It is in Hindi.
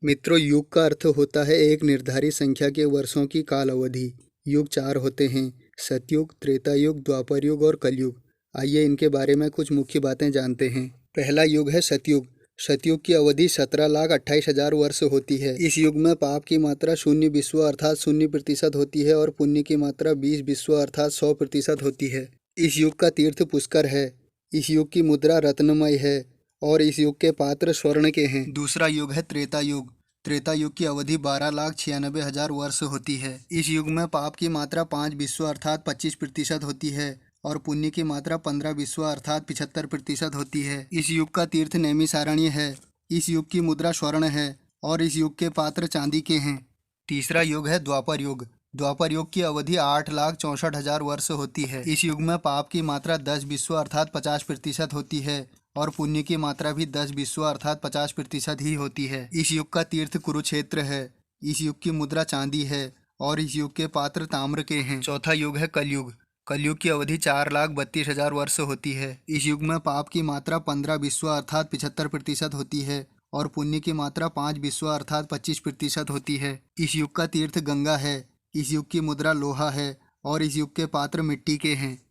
मित्रों, युग का अर्थ होता है एक निर्धारित संख्या के वर्षों की काल अवधि। युग चार होते हैं: सतयुग, त्रेता युग, द्वापर युग और कलयुग। आइए इनके बारे में कुछ मुख्य बातें जानते हैं। पहला युग है सतयुग। सतयुग की अवधि 17,28,000 वर्ष होती है। इस युग में पाप की मात्रा 0 अर्थात 0% होती है और पुण्य की मात्रा 20 अर्थात 100% होती है। इस युग का तीर्थ पुष्कर है। इस युग की मुद्रा रत्नमय है और इस युग के पात्र स्वर्ण के हैं। दूसरा युग है त्रेता युग। त्रेता युग की अवधि 12,96,000 वर्ष होती है। इस युग में पाप की मात्रा 5 अर्थात 25% होती है और पुण्य की मात्रा 15 अर्थात 75% होती है। इस युग का तीर्थ नैमिषारण्य है। इस युग की मुद्रा स्वर्ण है और इस युग के पात्र चांदी के हैं। तीसरा युग है द्वापर युग। द्वापर युग की अवधि 8,64,000 वर्ष होती है। इस युग में पाप की मात्रा 10 अर्थात 50% होती है और पुण्य की मात्रा भी 10 अर्थात 50% ही होती है। इस युग का तीर्थ कुरुक्षेत्र है। इस युग की मुद्रा चांदी है और इस युग के पात्र ताम्र के हैं। चौथा युग है कलयुग। कलयुग की अवधि 4,32,000 वर्ष होती है। इस युग में पाप की मात्रा 15 अर्थात 75% होती है और पुण्य की मात्रा 5 अर्थात 25% होती है। इस युग का तीर्थ गंगा है। इस युग की मुद्रा लोहा है और इस युग के पात्र मिट्टी के हैं।